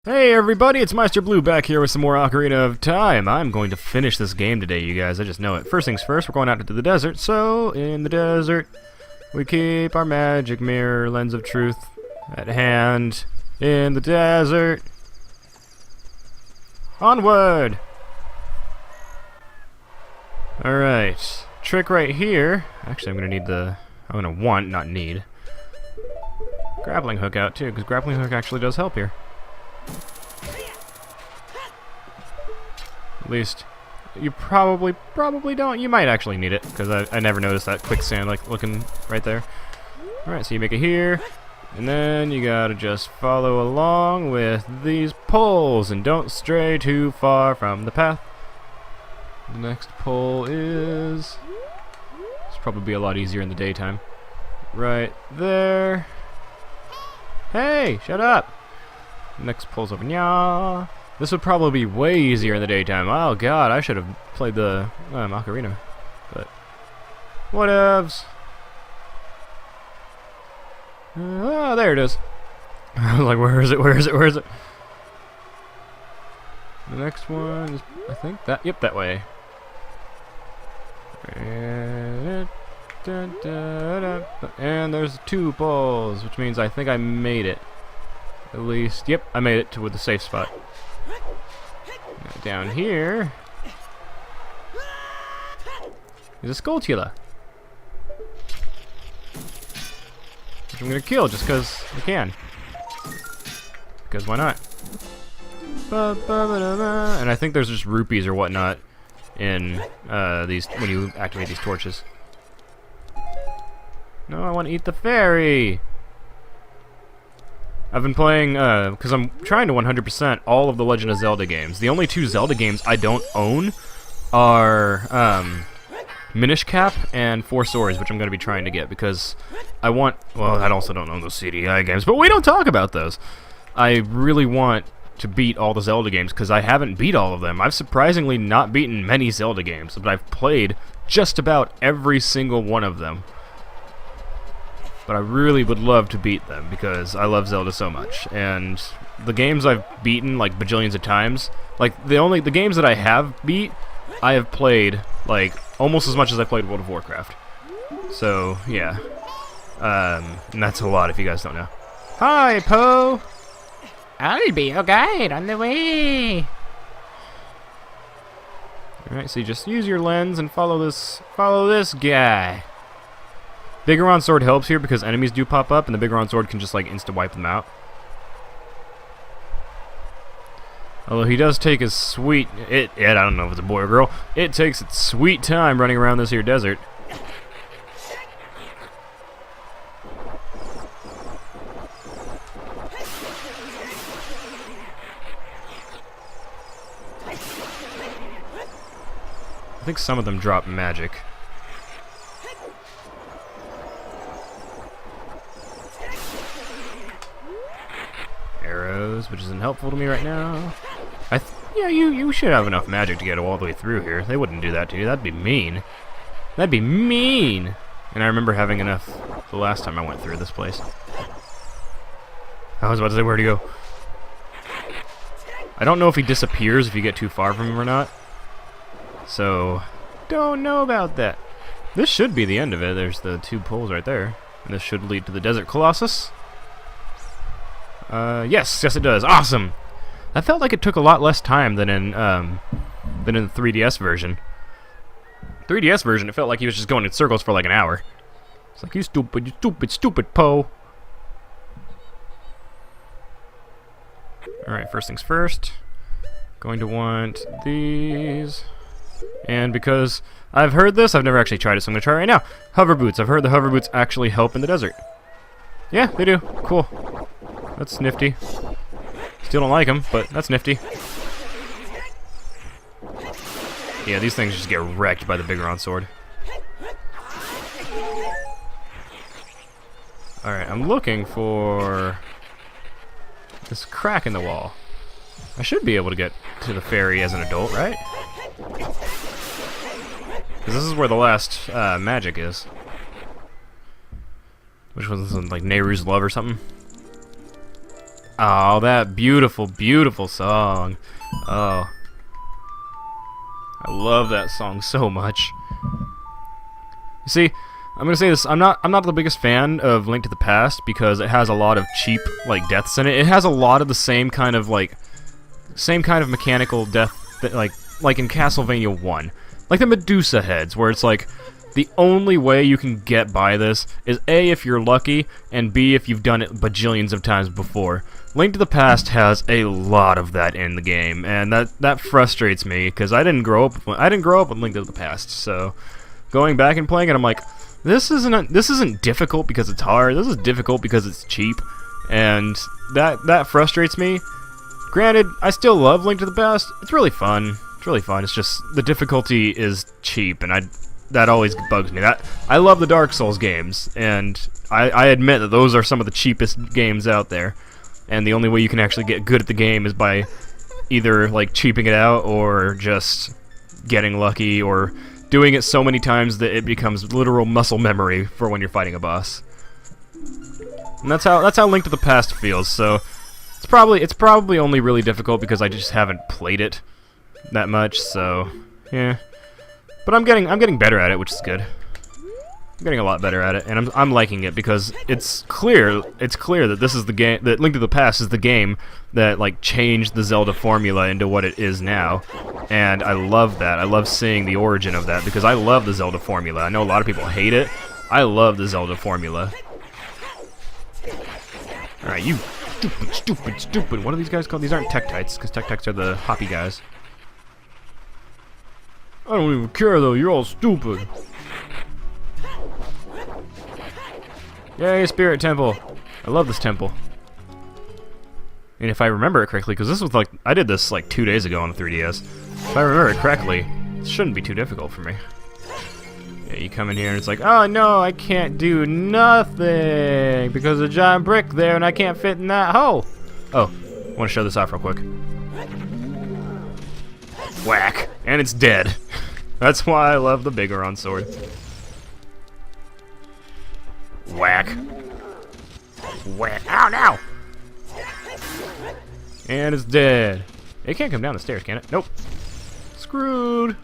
Hey everybody, it's MeisterBloo back here with some more Ocarina of Time. I'm going to finish this game today, you guys, I just know it. First things first, we're going out into the desert, so in the desert, we keep our magic mirror, lens of truth, at hand, in the desert. Onward! Alright, trick right here, actually I'm gonna want, not need, grappling hook out too, because grappling hook actually does help here. At least, you probably don't. You might actually need it, because I never noticed that quicksand, like, looking right there. Alright, so you make it here, and then you gotta just follow along with these poles, and don't stray too far from the path. The next pole is... This will probably be a lot easier in the daytime. Right there. Hey, shut up! Next pole's over here. This would probably be way easier in the daytime. Oh god, I should have played the Ocarina. But whatevs. Oh, there it is. I was like, where is it? Where is it? Where is it? The next one is, I think that. Yep, that way. And there's 2 poles, which means I think I made it. At least, yep, I made it to the safe spot. Now down here is a Skulltula, which I'm gonna kill just because I can. Because why not? And I think there's just rupees or whatnot in these when you activate these torches. No, I want to eat the fairy. I've been playing, because I'm trying to 100% all of the Legend of Zelda games. The only 2 Zelda games I don't own are Minish Cap and Four Swords, which I'm going to be trying to get, because I want... Well, I also don't own those CDI games, but we don't talk about those. I really want to beat all the Zelda games, because I haven't beat all of them. I've surprisingly not beaten many Zelda games, but I've played just about every single one of them. But I really would love to beat them because I love Zelda so much. And the games I've beaten like bajillions of times, like the games that I have beat, I have played like almost as much as I played World of Warcraft. So yeah, and that's a lot if you guys don't know. Hi, Poe. I'll be your guide on the way. All right, so you just use your lens and follow this guy. Biggoron Sword helps here because enemies do pop up, and the Biggoron Sword can just like insta-wipe them out. Although he does take his sweet... I don't know if it's a boy or girl. It takes its sweet time running around this here desert. I think some of them drop magic. Arrows, which isn't helpful to me right now. Yeah, you should have enough magic to get all the way through here. They wouldn't do that to you. That'd be mean. That'd be mean. And I remember having enough the last time I went through this place. I was about to say, where'd he go? I don't know if he disappears if you get too far from him or not. So, don't know about that. This should be the end of it. There's the 2 poles right there. And this should lead to the Desert Colossus. Yes it does. Awesome! That felt like it took a lot less time than in the 3DS version. 3DS version, it felt like he was just going in circles for like an hour. It's like, you stupid Poe. Alright, first things first. Going to want these. And because I've heard this, I've never actually tried it, so I'm going to try it right now. Hover boots. I've heard the hover boots actually help in the desert. Yeah, they do. Cool. That's nifty. Still don't like them, but that's nifty. Yeah, these things just get wrecked by the Biggoron Sword. Alright, I'm looking for this crack in the wall. I should be able to get to the fairy as an adult, right? Because this is where the last magic is. Which was like Nehru's Love or something. Oh, that beautiful, beautiful song. Oh. I love that song so much. You see, I'm gonna say this, I'm not the biggest fan of Link to the Past because it has a lot of cheap, like, deaths in it. It has a lot of the same kind of mechanical death that, like in Castlevania 1. Like the Medusa heads, where it's like, the only way you can get by this is A, if you're lucky, and B, if you've done it bajillions of times before. Link to the Past has a lot of that in the game, and that frustrates me because I didn't grow up with Link to the Past. So going back and playing it, I'm like, this isn't difficult because it's hard. This is difficult because it's cheap, and that frustrates me. Granted, I still love Link to the Past. It's really fun. It's really fun. It's just the difficulty is cheap, and that always bugs me. I love the Dark Souls games, and I admit that those are some of the cheapest games out there. And the only way you can actually get good at the game is by either like cheaping it out or just getting lucky or doing it so many times that it becomes literal muscle memory for when you're fighting a boss. And that's how Link to the Past feels. So it's probably only really difficult because I just haven't played it that much. So yeah, but I'm getting better at it, which is good. I'm getting a lot better at it, and I'm liking it because it's clear that this is the game, that Link to the Past is the game that like changed the Zelda formula into what it is now, and I love that. I love seeing the origin of that because I love the Zelda formula. I know a lot of people hate it. I love the Zelda formula. All right, you stupid. What are these guys called? These aren't Tektites, because Tektites are the hoppy guys. I don't even care though. You're all stupid. Yay, Spirit Temple! I love this temple. And if I remember it correctly, because this was like, I did this like 2 days ago on the 3DS. If I remember it correctly, it shouldn't be too difficult for me. Yeah, you come in here and it's like, oh no, I can't do nothing because there's a giant brick there and I can't fit in that hole. Oh, I want to show this off real quick. Whack! And it's dead. That's why I love the Bigoron sword. Whack. Whack. Ow, now! And it's dead. It can't come down the stairs, can it? Nope. Screwed.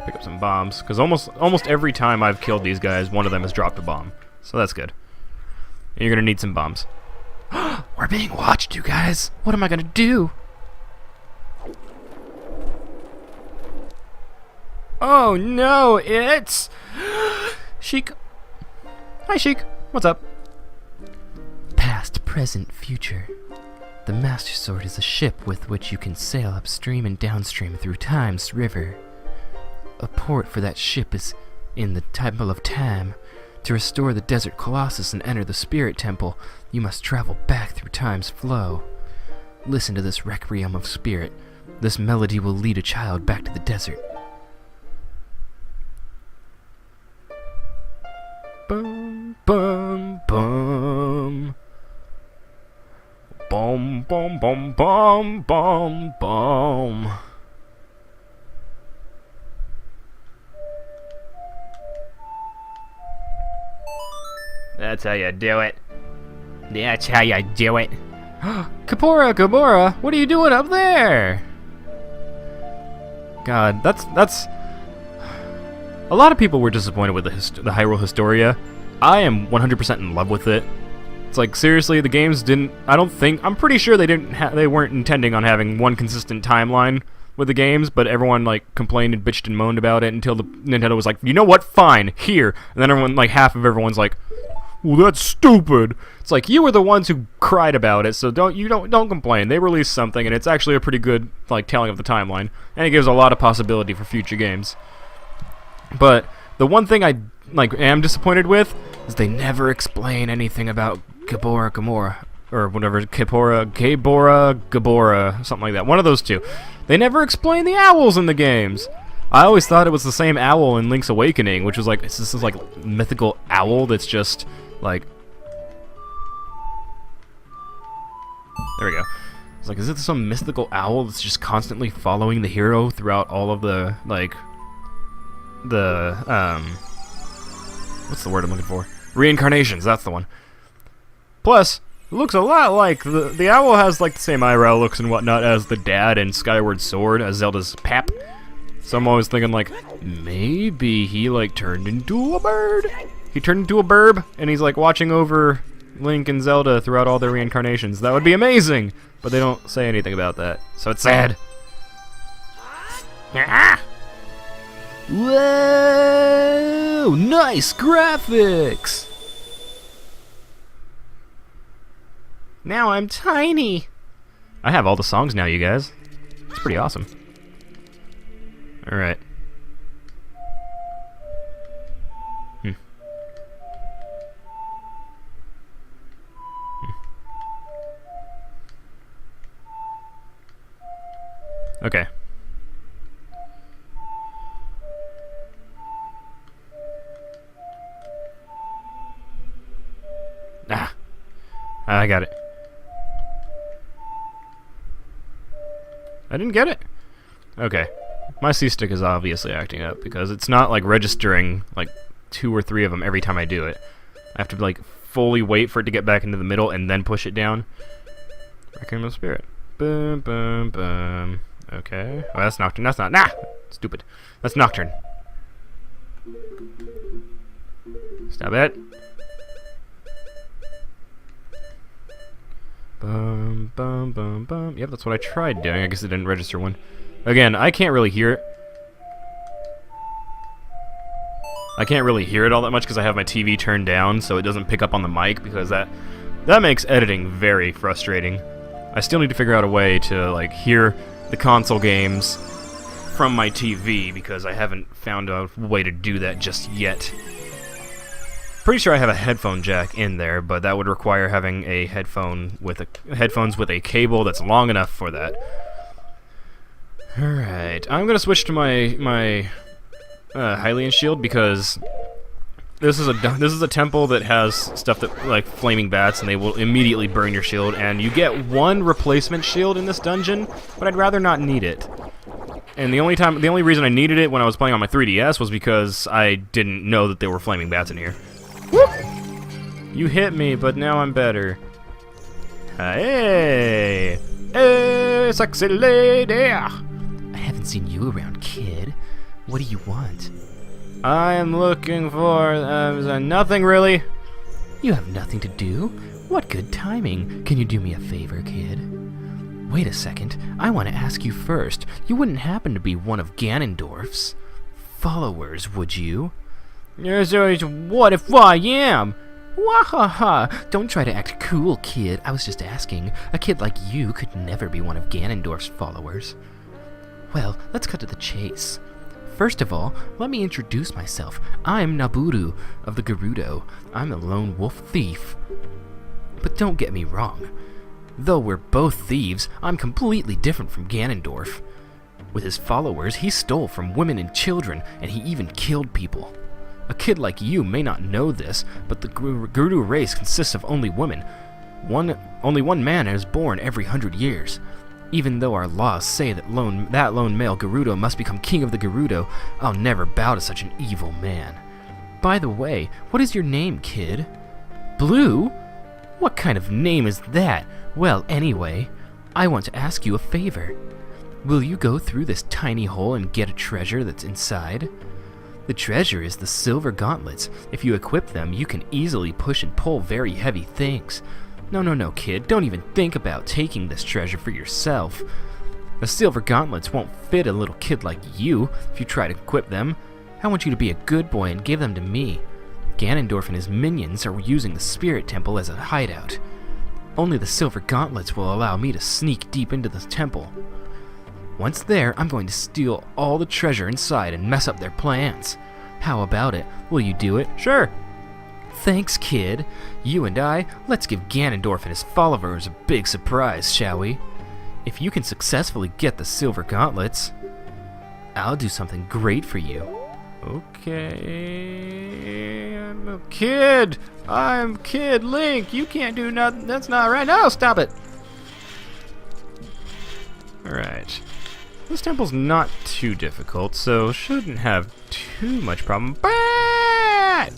Pick up some bombs, because almost every time I've killed these guys, one of them has dropped a bomb. So that's good. And you're gonna need some bombs. We're being watched, you guys. What am I gonna do? Oh no, it's Sheik. Hi, Sheik. What's up? Past, present, future. The Master Sword is a ship with which you can sail upstream and downstream through Time's river. A port for that ship is in the Temple of Time. To restore the Desert Colossus and enter the Spirit Temple, you must travel back through Time's flow. Listen to this requiem of spirit. This melody will lead a child back to the desert. Bum, bum, bum. Bum, bum, bum, bum, bum, bum. That's how you do it. That's how you do it. Kapora, what are you doing up there? God, that's... A lot of people were disappointed with the Hyrule Historia. I am 100% in love with it. It's like, seriously, the games didn't... I'm pretty sure they weren't intending on having one consistent timeline with the games, but everyone, like, complained and bitched and moaned about it until Nintendo was like, you know what, fine, here. And then everyone, like, half of everyone's like, well, that's stupid. It's like, you were the ones who cried about it, so don't complain. They released something, and it's actually a pretty good, like, telling of the timeline. And it gives a lot of possibility for future games. But the one thing I am disappointed with is they never explain anything about Gamora, or whatever, Gabora, something like that. One of those two. They never explain the owls in the games. I always thought it was the same owl in Link's Awakening, which was like, this is like mythical owl that's just like, there we go. It's like, is it some mystical owl that's just constantly following the hero throughout all of the, like, what's the word I'm looking for? Reincarnations, that's the one. Plus, It looks a lot like the owl has like the same eyebrow looks and whatnot as the dad in Skyward Sword, as Zelda's pap. So I'm always thinking like, maybe he like turned into a bird. He turned into a burb, and he's like watching over Link and Zelda throughout all their reincarnations. That would be amazing, but they don't say anything about that, so it's sad. Whoa! Nice graphics! Now I'm tiny. I have all the songs now, you guys. It's pretty awesome. Alright. Okay. I got it. I didn't get it. Okay. My C-stick is obviously acting up because it's not like registering like 2 or 3 of them every time I do it. I have to like fully wait for it to get back into the middle and then push it down. Requiem of Spirit. Boom, boom, boom. Okay. Oh, that's Nocturne. That's not. Nah! Stupid. That's Nocturne. Stop it. Bum, bum, bum, bum. Yep, that's what I tried doing. I guess it didn't register one. Again, I can't really hear it. I can't really hear it all that much because I have my TV turned down so it doesn't pick up on the mic, because that makes editing very frustrating. I still need to figure out a way to like hear the console games from my TV because I haven't found a way to do that just yet. Pretty sure I have a headphone jack in there, but that would require having a headphones with a cable that's long enough for that. Alright, I'm gonna switch to my Hylian shield because this is a temple that has stuff that like flaming bats, and they will immediately burn your shield, and you get 1 replacement shield in this dungeon, but I'd rather not need it. And the only reason I needed it when I was playing on my 3DS was because I didn't know that there were flaming bats in here. Whoop! You hit me, but now I'm better. Hey! Hey, sexy lady! I haven't seen you around, kid. What do you want? I am looking for, nothing really. You have nothing to do? What good timing. Can you do me a favor, kid? Wait a second. I want to ask you first. You wouldn't happen to be one of Ganondorf's followers, would you? Yes, what if I am? Wahaha! Don't try to act cool, kid. I was just asking. A kid like you could never be one of Ganondorf's followers. Well, let's cut to the chase. First of all, let me introduce myself. I'm Naburu of the Gerudo. I'm a lone wolf thief. But don't get me wrong. Though we're both thieves, I'm completely different from Ganondorf. With his followers, he stole from women and children, and he even killed people. A kid like you may not know this, but the Gerudo race consists of only women. Only one man is born every 100 years. Even though our laws say that lone male Gerudo must become king of the Gerudo, I'll never bow to such an evil man. By the way, what is your name, kid? Bloo? What kind of name is that? Well, anyway, I want to ask you a favor. Will you go through this tiny hole and get a treasure that's inside? The treasure is the silver gauntlets. If you equip them, you can easily push and pull very heavy things. No, kid, don't even think about taking this treasure for yourself. The silver gauntlets won't fit a little kid like you if you try to equip them. I want you to be a good boy and give them to me. Ganondorf and his minions are using the Spirit Temple as a hideout. Only the silver gauntlets will allow me to sneak deep into the temple. Once there, I'm going to steal all the treasure inside and mess up their plans. How about it? Will you do it? Sure. Thanks, kid. You and I, let's give Ganondorf and his followers a big surprise, shall we? If you can successfully get the silver gauntlets, I'll do something great for you. Okay, I'm a kid. I'm Kid Link. You can't do nothing. That's not right. No, stop it. Alright. This temple's not too difficult, so shouldn't have too much problem. But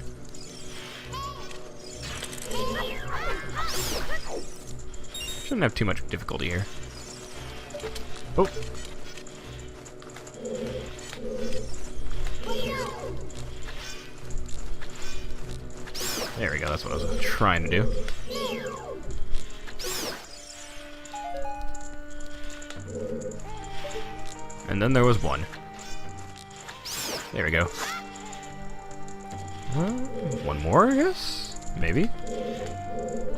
shouldn't have too much difficulty here. Oh. There we go, that's what I was trying to do. And then there was one. There we go. One more, I guess? Maybe?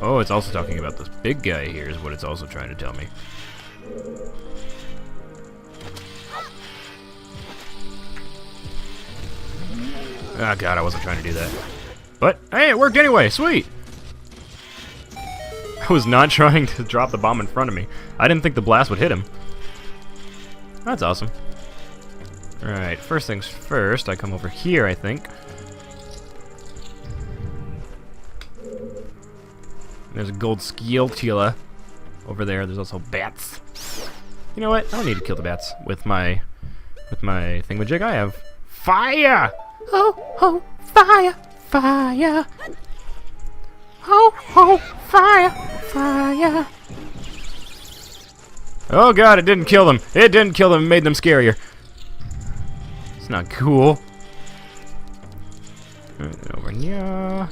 Oh, it's also talking about this big guy here is what it's also trying to tell me. Ah, God, I wasn't trying to do that. But, hey, it worked anyway! Sweet! I was not trying to drop the bomb in front of me. I didn't think the blast would hit him. That's awesome. Alright, first things first, I come over here, I think. There's a gold Skeeltula over there. There's also bats. You know what? I don't need to kill the bats with my thingamajig. I have fire! Oh, oh, fire, fire! Oh, oh, fire, fire! Oh God, it didn't kill them. It didn't kill them. It made them scarier. It's not cool. Right, over here.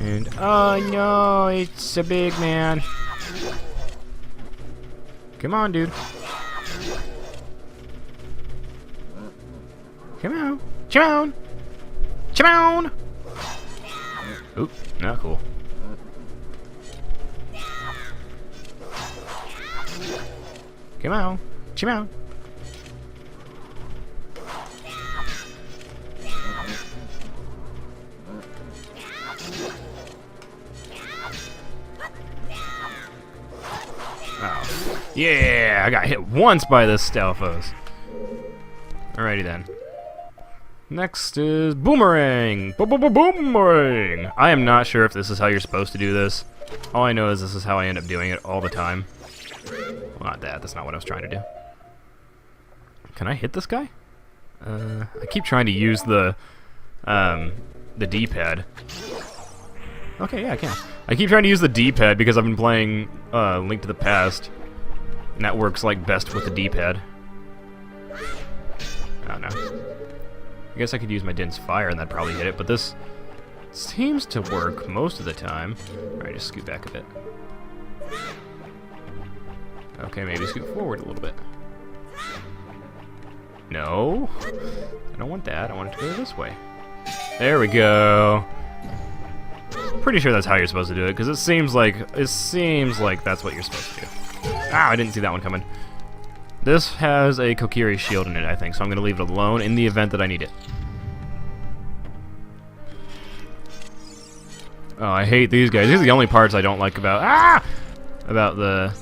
And oh no, it's a big man. Come on, dude. Come on. Come on. Come on. Oop, not cool. Come on. Come on. Oh. Yeah, I got hit once by this Stalfos. Alrighty then. Next is Boomerang! Boomerang! I am not sure if this is how you're supposed to do this. All I know is this is how I end up doing it all the time. Well, not that. That's not what I was trying to do. Can I hit this guy? I keep trying to use the D-pad. Okay, yeah, I can. I keep trying to use the D-pad because I've been playing Link to the Past, and that works like best with the D-pad. I don't know. I guess I could use my dense fire and that'd probably hit it, but this seems to work most of the time. Alright, just scoot back a bit. Okay, maybe scoot forward a little bit. No, I don't want that. I want it to go this way. There we go. Pretty sure that's how you're supposed to do it, because it seems like that's what you're supposed to do. Ah, I didn't see that one coming. This has a Kokiri shield in it, I think, so I'm going to leave it alone in the event that I need it. Oh, I hate these guys. These are the only parts I don't like about the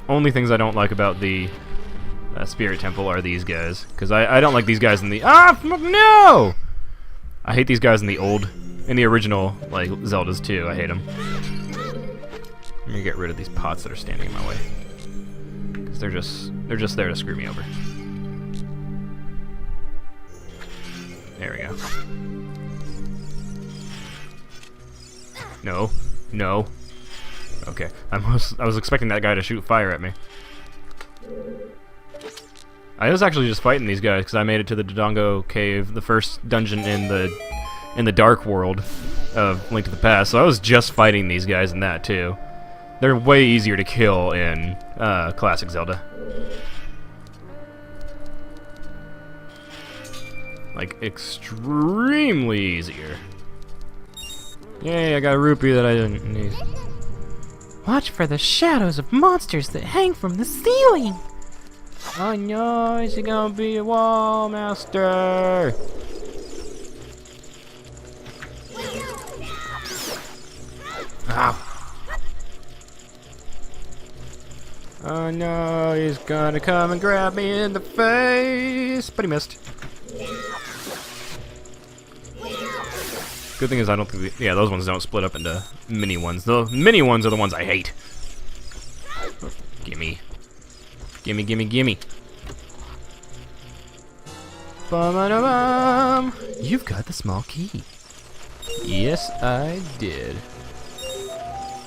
only things I don't like about the Spirit Temple are these guys, because I don't like these guys in the no! I hate these guys in the original like Zeldas too. I hate them. I'm gonna get rid of these pots that are standing in my way, because they're just there to screw me over. There we go. No, no. Okay, I was expecting that guy to shoot fire at me. I was actually just fighting these guys because I made it to the Dodongo Cave, the first dungeon in the Dark World of Link to the Past. So I was just fighting these guys in that too. They're way easier to kill in classic Zelda. Like, extremely easier. Yay, I got a rupee that I didn't need. Watch for the shadows of monsters that hang from the ceiling! Oh no, is it gonna be a wall master? Ow. Oh no, he's gonna come and grab me in the face, but he missed. Good thing is I don't think those ones don't split up into mini ones. The mini ones are the ones I hate. Gimme. Gimme, gimme, gimme. Bum-a-da-bum. You've got the small key. Yes, I did.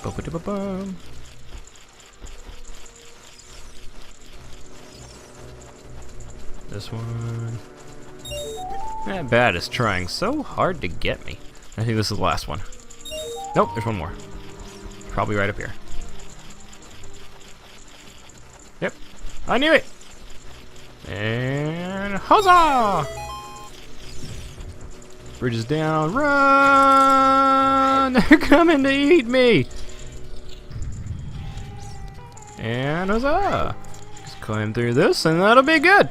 Ba-ba-da-ba-bum. This one. That bat is trying so hard to get me. I think this is the last one. Nope, there's one more. Probably right up here. Yep, I knew it! And huzzah! Bridge is down, run! They're coming to eat me! And huzzah! Just climb through this and that'll be good!